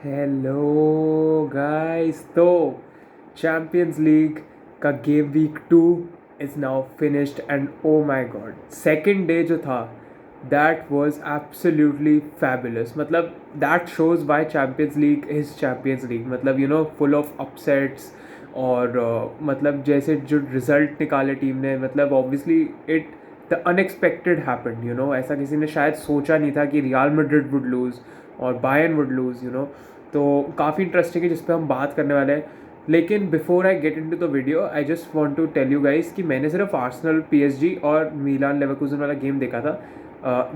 Hello guys. तो champions league का game week 2 is now finished and oh my god, second day जो था that was absolutely fabulous. मतलब that shows why champions league is champions league. मतलब full of upsets. और मतलब जैसे जो रिजल्ट निकाले टीम ने, मतलब obviously it the unexpected happened. ऐसा किसी ने शायद सोचा नहीं था कि रियल मैड्रिड वुड लूज़ और बायर्न वुड लूज़। तो काफ़ी इंटरेस्टिंग है जिस पे हम बात करने वाले हैं। लेकिन before I get into the video I just want to tell you guys कि मैंने सिर्फ आर्सेनल पीएसजी और मिलान लेवरकुसन वाला गेम देखा था।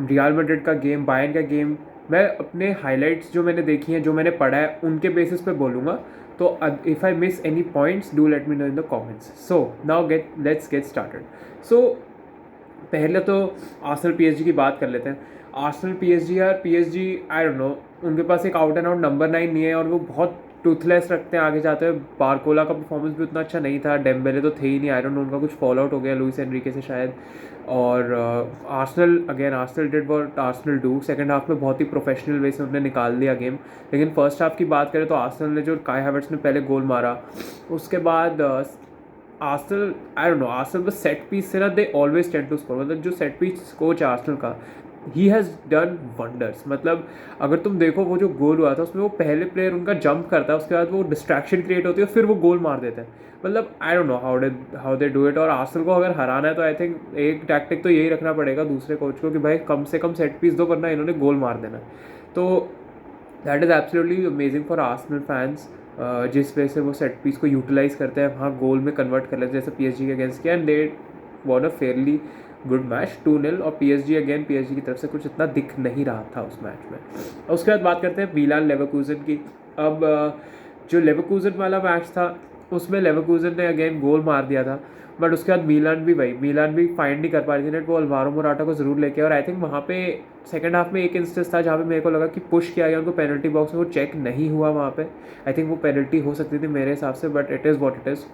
रियल मैड्रिड का गेम, बायर्न का गेम मैं अपने हाइलाइट्स जो मैंने देखी हैं, जो मैंने पढ़ा है, उनके बेसिस पे बोलूँगा। तो if I miss any points do let me know in the comments. So now let's get started. So पहले तो आर्सेनल पीएसजी की बात कर लेते हैं। आर्सेनल पीएसजी, यार पीएसजी आई डोंट नो, उनके पास एक आउट एंड आउट नंबर 9 नहीं है और वो बहुत टूथलेस रखते हैं आगे जाते हुए। बारकोला का परफॉर्मेंस भी उतना अच्छा नहीं था, डेम्बेले तो थे ही नहीं। आई डोंट नो, उनका कुछ फॉल आउट हो गया लुइस एनरिके से शायद। और Arsenal did what Arsenal do. Second half में बहुत ही प्रोफेशनल वे से उन्होंने निकाल दिया गेम। लेकिन फर्स्ट हाफ की बात करें तो आर्सेनल ने, जो काई हैवर्ट्स ने पहले गोल मारा, उसके बाद Arsenal I don't know, Arsenal बस सेट पीस से ना they always tend to score. मतलब जो सेट पीस कोच है आर्सेनल का, ही हैज़ डन वंडर्स। मतलब अगर तुम देखो वो जो गोल हुआ था उसमें वो पहले प्लेयर उनका जंप करता है, उसके बाद वो डिस्ट्रैक्शन क्रिएट होती है, फिर वो गोल मार देते हैं। मतलब I don't know how they do it. और आर्सेनल को अगर हराना है तो आई थिंक एक टैक्टिक तो यही रखना पड़ेगा दूसरे कोच को कि भाई कम से कम सेट पीस दो, वरना इन्होंने गोल मार देना। तो that is absolutely amazing for Arsenal fans, जिस वजह से वो सेट पीस को यूटिलाइज़ करते हैं, वहाँ गोल में कन्वर्ट कर लेते हैं, जैसे पीएसजी के अगेंस्ट किया, and they won a fairly good match 2-0। और पीएसजी की तरफ से कुछ इतना दिख नहीं रहा था उस मैच में। उसके बाद बात करते हैं मिलान लेवरकुसन की। अब जो लेवरकुसन वाला मैच था उसमें लेवरकुसन ने अगेन गोल मार दिया था, बट उसके बाद मिलान भी फाइंड नहीं कर पा रही थी नेट। वो अल्वारो मोराटा को ज़रूर लेके, और आई थिंक वहाँ पे सेकंड हाफ में एक इंस्टेंस था जहाँ पे मेरे को लगा कि पुश किया गया उनको पेनल्टी बॉक्स में, वो चेक नहीं हुआ वहाँ पे। आई थिंक वो पेनल्टी हो सकती थी मेरे हिसाब से, but it is what it is.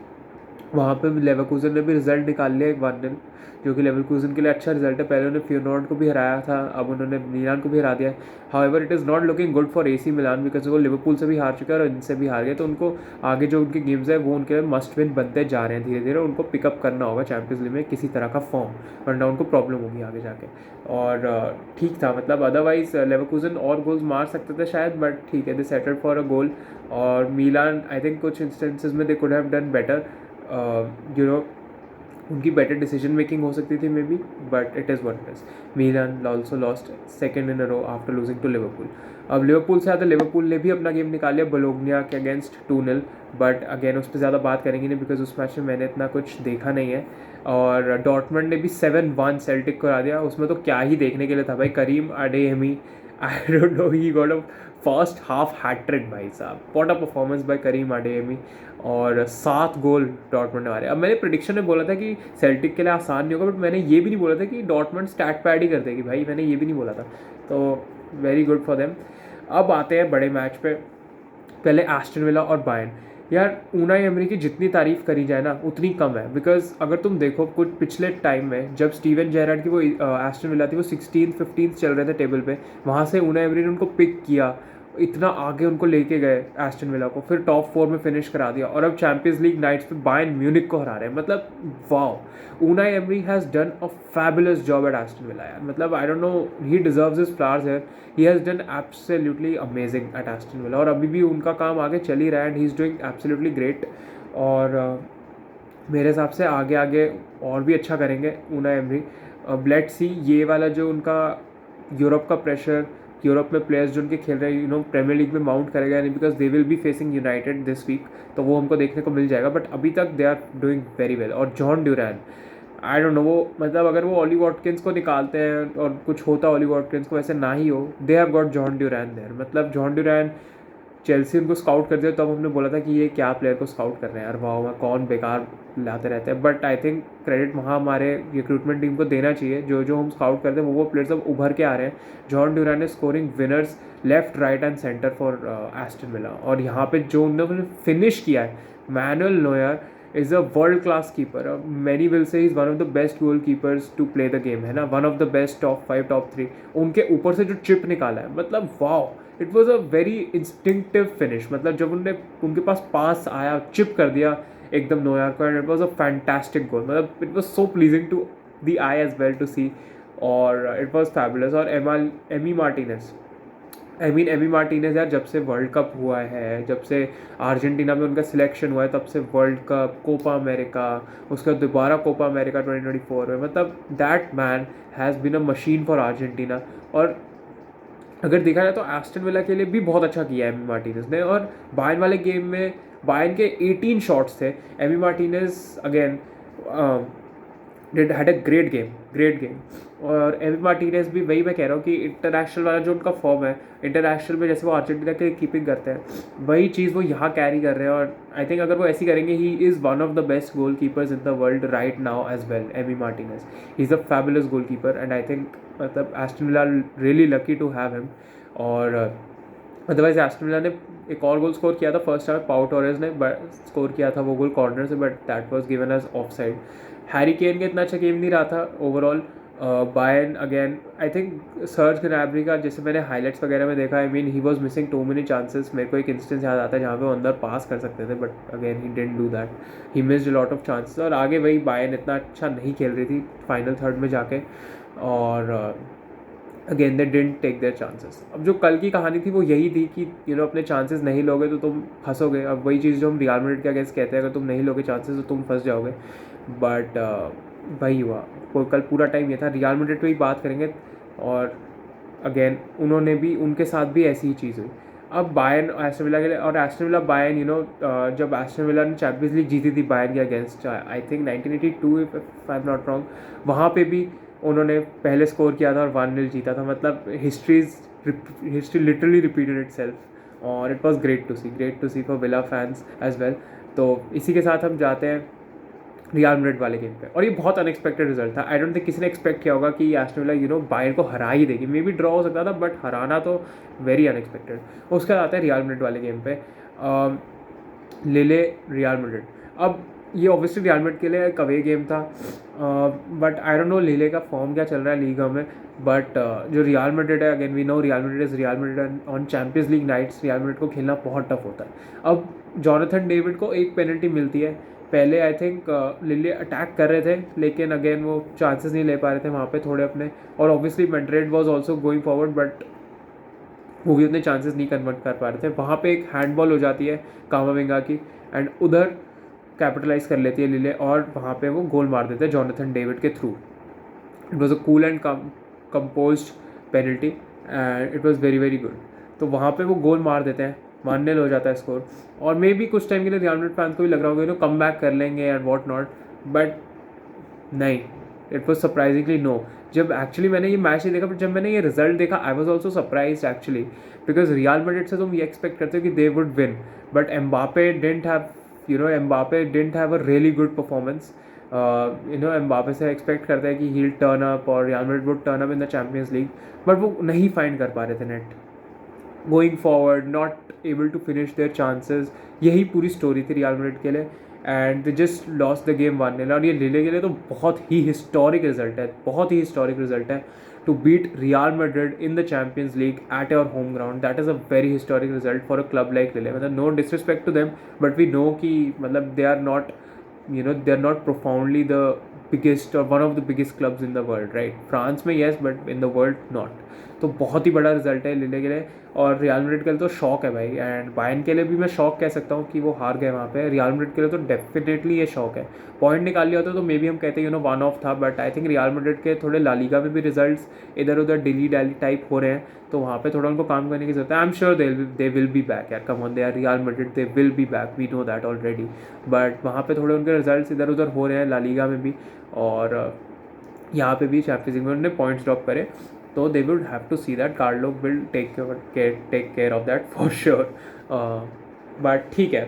वहाँ पे लेवरकुसन ने भी रिजल्ट निकाल लिया एक 1-0, जो कि लेवरकुसन के लिए अच्छा रिजल्ट है। पहले उन्होंने फ्यूनॉर्ड को भी हराया था, अब उन्होंने मिलान को भी हरा दिया। However it is not looking good for AC Milan, because वो लिवरपूल से भी हार चुके हैं और इनसे भी हार गए। तो उनको आगे जो उनके गेम्स है वो उनके मस्ट विन बनते जा रहे हैं धीरे धीरे। उनको पिकअप करना होगा चैम्पियंस लीग में किसी तरह का फॉर्म, वरना उनको प्रॉब्लम होगी आगे जाके। और ठीक था, मतलब अदरवाइज लेवरकुसन और गोल्स मार सकते थे शायद, बट ठीक है, दे सेटल्ड फॉर अ गोल। और मिलान आई थिंक कुछ इंस्टेंसेस में they could have done better. उनकी बेटर डिसीजन मेकिंग हो सकती थी maybe, but it is what it is. Milan also lost second in a row after losing to Liverpool. अब Liverpool से ज़्यादा Liverpool ने भी अपना गेम निकाल लिया बोलोग्ना के अगेंस्ट 2-0, बट अगेन उस पर ज़्यादा बात करेंगे नहीं बिकॉज उस मैच में मैंने इतना कुछ देखा नहीं है। और डॉर्टमंड ने भी 7-1 सेल्टिक को हरा दिया। उसमें तो क्या ही देखने के लिए था भाई। Karim Adeyemi, I don't know, he got a first half hat trick भाई साहब। What a performance by Karim Adeyemi. और 7 गोल डॉर्टमंड ने मारे। अब मैंने प्रेडिक्शन में बोला था कि सेल्टिक के लिए आसान नहीं होगा, बट मैंने ये भी नहीं बोला था कि डॉर्टमंड स्टैट पैड ही कर देगी भाई, मैंने ये भी नहीं बोला था। तो वेरी गुड फॉर देम। अब आते हैं बड़े मैच पे। पहले एस्टन विला और बायर्न। यार ऊनाई एमरी की जितनी तारीफ़ करी जाए ना उतनी कम है, बिकॉज अगर तुम देखो कुछ पिछले टाइम में जब स्टीवन जेरार्ड की वो एस्टन विला थी, वो 16th-15th चल रहे थे टेबल पे, वहाँ से ऊनाई एमरी ने उनको पिक किया, इतना आगे उनको लेके गए एस्टन विला को, फिर टॉप 4 में फिनिश करा दिया, और अब चैंपियंस लीग नाइट्स पे बायर्न म्यूनिक को हरा रहे हैं। मतलब wow, Unai Emery has done a fabulous job at Aston Villa यार। मतलब I don't know, he deserves his flowers here. He has done absolutely amazing at Aston Villa, और अभी भी उनका काम आगे चल ही रहा है, and he is doing absolutely great. और मेरे हिसाब से आगे आगे और भी अच्छा करेंगे ऊनाई एमरी। लेट्स सी ये वाला जो उनका यूरोप का प्रेशर, यूरोप में प्लेयर्स जो उनके खेल रहे हैं प्रीमियर लीग में माउंट करेगा नहीं, because they will be facing United this week, तो वो हमको देखने को मिल जाएगा। बट अभी तक they are doing very well. और John Duran, I don't know, वो मतलब अगर वो ऑली वॉटकिंस को निकालते हैं और कुछ होता ऑली वॉटकिंस को, वैसे ना ही हो, they have got Jhon Duran there. मतलब जॉन ड्यूरैन, चेल्सी उनको स्काउट कर दिया, तब हमने बोला था कि ये क्या प्लेयर को स्काउट कर रहे हैं यार, वाह कौन बेकार लाते रहते हैं। बट आई थिंक क्रेडिट वहाँ हमारे रिक्रूटमेंट टीम को देना चाहिए, जो जो हम स्काउट करते हैं वो प्लेयर्स अब उभर के आ रहे हैं। जॉन ड्यूरैन ने scoring winners left, right and centre for Aston Villa, और यहाँ पे जो उन्होंने फिनिश किया है, Manuel Neuer is a world class keeper. Manny will say is one of the best goal keepers to play the game, है ना, one of the best top 5 top 3। उनके ऊपर से जो चिप निकाला है, मतलब wow, it was a very instinctive finish, मतलब जब उनके पास आया, चिप कर दिया एकदम नोयार को, and it was a fantastic goal, मतलब it was so pleasing to the eye as well to see, और इट वॉज फैबुलस। और एमी मार्टिनेज, एमी मार्टिनेज यार, जब से वर्ल्ड कप हुआ है, जब से अर्जेंटीना में उनका सिलेक्शन हुआ है, तब से वर्ल्ड कप, कोपा अमेरिका, उसके बाद दोबारा कोपा अमेरिका 2024 में, मतलब that man has been a machine for Argentina. और अगर देखा जाए तो एस्टन विला के लिए भी बहुत अच्छा किया है एमी मार्टिनेज ने। और बायर्न वाले गेम में बायर्न के 18 शॉट्स थे, Amy Martinez again had a great game. और एमी मार्टिनेज भी, वही मैं कह रहा हूँ कि इंटरनेशनल वाला जो उनका फॉर्म है, इंटरनेशनल में जैसे वो अर्जेंटीना के कीपिंग करते हैं, वही चीज़ वो यहाँ कैरी कर रहे हैं। और आई थिंक अगर वो ऐसी करेंगे, he is one of the best goal keepers in the world right now as well, Emi Martinez. He is a fabulous goalkeeper, and I think मतलब Aston Villa really lucky to have him. और otherwise Aston Villa ने एक और goal score किया था first half, Pau Torres ने score किया था वो गोल कॉर्नर से, but that was given as offside. Harry केन का इतना अच्छा गेम नहीं रहा था overall. Bayern again, I think Serge Gnabry का, जैसे मैंने हाईलाइट्स वगैरह में देखा, I mean he was missing too many chances. मेरे को एक इंस्टेंस याद आता है जहाँ पे वो अंदर पास कर सकते थे, but again he didn't do that, he missed a lot of chances. और आगे वही बायर्न इतना अच्छा नहीं खेल रही थी फाइनल थर्ड में जाके, और again they didn't take their chances. अब जो कल की कहानी थी वो यही थी कि अपने चांसेस नहीं लोगे तो तुम फंसोगे। अब वही चीज़ जो हम रियल मैड्रिड के अगेंस्ट कहते हैं, अगर तुम नहीं लोगे चांसेस तो तुम फंस जाओगे। बट वही हुआ, कल पूरा टाइम ये था। रियल मैड्रिड पे ही बात करेंगे, और अगेन उन्होंने भी, उनके साथ भी ऐसी ही चीज़ हुई। अब बायर्न एस्टन विला के लिए, और एस्टन विला बायर्न, जब एस्टन विला ने चैंपियंस लीग जीती थी बायर्न के against, I think 1982 if I am not wrong, वहाँ पे भी उन्होंने पहले स्कोर किया था और 1-0 जीता था। मतलब history literally repeated itself, और it was great to see for Villa fans as well. तो इसी के साथ हम जाते हैं रियल मैड्रिड वाले गेम पे, और ये बहुत अनएक्सपेक्टेड रिजल्ट था। आई डोंट थिंक किसी ने एक्सपेक्ट किया होगा कि एस्टन विला बायर्न को हरा ही देगी। मे बी ड्रॉ हो सकता था, बट हराना तो वेरी अनएक्सपेक्टेड। उसके बाद आता है रियल मैड्रिड वाले गेम पे, लिले रियल मैड्रिड। अब ये ऑब्वियसली रियल मैड्रिड के लिए एक अवे गेम था, बट आई डोंट नो लिले का फॉर्म क्या चल रहा है लीगा में। बट जो रियल मैड्रिड है, again we know Real Madrid is Real Madrid on champions league nights. Real Madrid को खेलना बहुत टफ होता है। अब जॉनथन डेविड को एक पेनल्टी मिलती है। पहले आई थिंक लिले अटैक कर रहे थे, लेकिन अगेन वो चांसेस नहीं ले पा रहे थे वहाँ पे थोड़े अपने। और obviously Madrid was also going forward, but वो भी उतने चांसेस नहीं कन्वर्ट कर पा रहे थे। वहाँ पे एक हैंडबॉल हो जाती है कामाविंगा की, एंड उधर कैपिटलाइज कर लेती है लिले, और वहाँ पे वो गोल मार देते हैं जॉनथन डेविड के through. It was a cool and composed penalty, and it was very good. तो वहाँ पे वो गोल मार देते हैं, 1-0 हो जाता है स्कोर। और मे भी कुछ टाइम के लिए रियल मैड्रिड फैंस को भी लग रहा होगा कम बैक कर लेंगे एंड वॉट नॉट, बट नहीं, इट वॉज सरप्राइजिंगली नो। जब एक्चुअली मैंने ये मैच नहीं देखा, बट जब मैंने ये रिजल्ट देखा, I was also surprise actually, because Real Madrid से तुम ये एक्सपेक्ट करते हो कि they would win, but Mbappe didn't have Mbappe didn't have a really good performance. Mbappe से एक्सपेक्ट करते हैं कि ही विल टर्न अप, और Real Madrid would turn up in the champions league, but वो नहीं फाइंड कर पा रहे थे net going forward, not able to finish their chances. यही पूरी स्टोरी थी रियल मैड्रिड के लिए, and they just lost the game 1-0। और ये लिले के लिए तो बहुत ही हिस्टोरिक रिजल्ट है to beat Real Madrid in the champions league at your home ground. That is a very historic result for a club like Lille. मतलब no disrespect to them, but we know कि मतलब they are not profoundly the biggest और one of the biggest clubs in the world, right? France में yes, but in the world not. तो बहुत ही बड़ा result है लिले के लिए, और रियल मैड्रिड के लिए तो शॉक है भाई। एंड बायर्न के लिए भी मैं शॉक कह सकता हूँ कि वो हार गए वहाँ पे। रियल मैड्रिड के लिए तो डेफिनेटली ये शॉक है। पॉइंट निकाल लिया होता तो मे बी हम कहते हैं वन ऑफ था, but I think real Madrid के थोड़े ला लीगा में भी रिजल्ट्स इधर उधर डिली डैली टाइप हो रहे हैं, तो वहाँ पे थोड़ा उनको काम करने की जरूरत है। I am sure they will be back यार, come on, they are Real Madrid, they will be back, we know that already. But वहाँ पे थोड़े उनके रिजल्ट्स इधर उधर हो रहे हैं ला लीगा में भी, और यहाँ पे भी चैंपियंस लीग में उन्होंने पॉइंट्स ड्रॉप करे, तो they would have to see that Carlo will take care of that for sure. But ठीक है,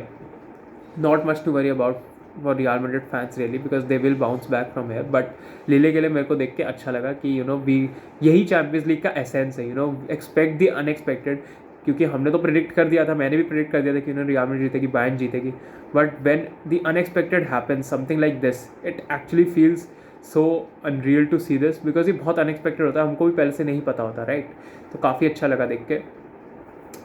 not much to worry about for Real Madrid fans really, because they will bounce back from here. But लिले के लिए मेरे को देख के अच्छा लगा कि we यही चैंपियंस लीग का एसेंस है, expect the unexpected। क्योंकि हमने तो प्रिडिक्ट कर दिया था, मैंने भी प्रिडिक्ट कर दिया था कि रियल मैड्रिड जीतेगी, बायर्न जीतेगी, but when the unexpected happens, something like this, it actually feels so unreal to see this, because ये बहुत अनएक्सपेक्टेड होता है, हमको भी पहले से नहीं पता होता, राइट? तो काफ़ी अच्छा लगा देख के।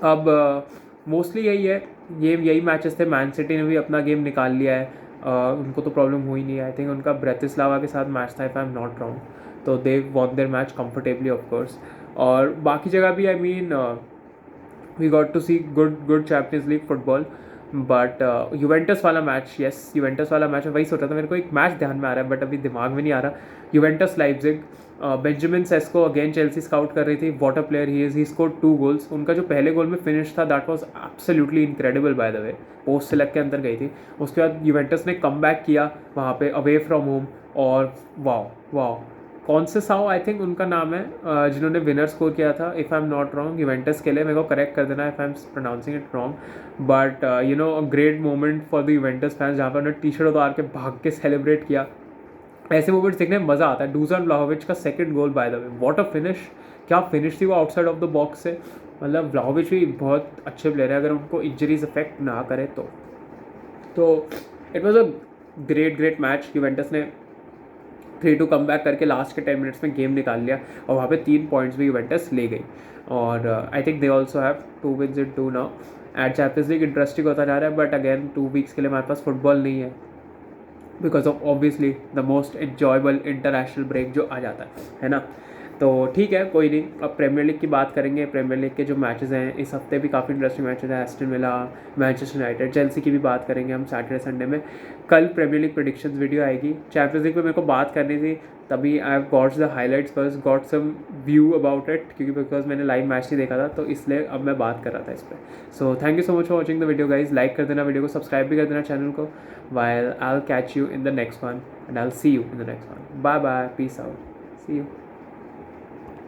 अब मोस्टली यही है, ये यही मैचेस थे। मैन सिटी ने भी अपना गेम निकाल लिया है, उनको तो प्रॉब्लम हुई नहीं है। आई थिंक उनका ब्रेतिस्लावा के साथ मैच था, if I am not wrong, तो they won their match comfortably of course. और बाकी जगह भी I mean we got to see good Champions League football. But Juventus वाला मैच, यस यूवेंटस वाला मैच, मैं वही सोच रहा था, मेरे को एक मैच ध्यान में आ रहा है बट अभी दिमाग में नहीं आ रहा। Juventus Leipzig, Benjamin Sesko again Chelsea scout कर रही थी, what a player he is, he scored 2 goals. उनका जो पहले गोल में फिनिश था that was absolutely incredible by the way, post से लग के अंदर गई थी। उसके बाद यूवेंटस ने कम बैक किया वहाँ पे अवे फ्रॉम होम, और वाओ वाओ, कौन से साओ आई थिंक उनका नाम है, जिन्होंने विनर स्कोर किया था if I am not wrong Juventus के लिए, मेरे को करेक्ट कर देना if I am pronouncing it wrong. But you know a great moment for the Juventus fans, जहाँ पर उन्होंने टी शर्ट उतार के भाग के सेलिब्रेट किया। ऐसे मोमेंट्स देखने में मज़ा आता है। डूजन व्लाहोविच का second goal by the way, what a finish, क्या फिनिश थी वो आउटसाइड ऑफ द बॉक्स से। मतलब व्लाहोविच भी बहुत अच्छे प्लेयर है, अगर उनको इंजरीज इफेक्ट ना करे तो it was a great match. Juventus ने 3-2 कम बैक करके लास्ट के 10 मिनट्स में गेम निकाल लिया, और वहाँ पे 3 पॉइंट्स भी यूवेंटस ले गई। और I think they also have 2 wins in 2 now. And champions league interesting होता जा रहा है, बट अगेन 2 वीक्स के लिए हमारे पास फुटबॉल नहीं है, because of obviously the most enjoyable international break जो आ जाता है ना। तो ठीक है, कोई नहीं, अब प्रीमियर लीग की बात करेंगे। प्रीमियर लीग के जो मैचेस हैं इस हफ्ते भी काफ़ी इंटरेस्टिंग मैचेस हैं, Aston Villa, Manchester United, Chelsea की भी बात करेंगे हम सैटरडे संडे में। कल प्रीमियर लीग प्रेडिक्शंस वीडियो आएगी। चैंपियंस लीग पे मेरे को बात करनी थी, तभी I have got the highlights first, got some view about it, क्योंकि बिकॉज मैंने लाइव मैच नहीं देखा था, तो इसलिए अब मैं बात कर रहा था इस पर। So thank you so much for watching the video guys, like कर देना वीडियो को, सब्सक्राइब भी कर देना चैनल को। while I'll catch you in the next one, and I'll see you in the next one. Bye bye, peace out, see you.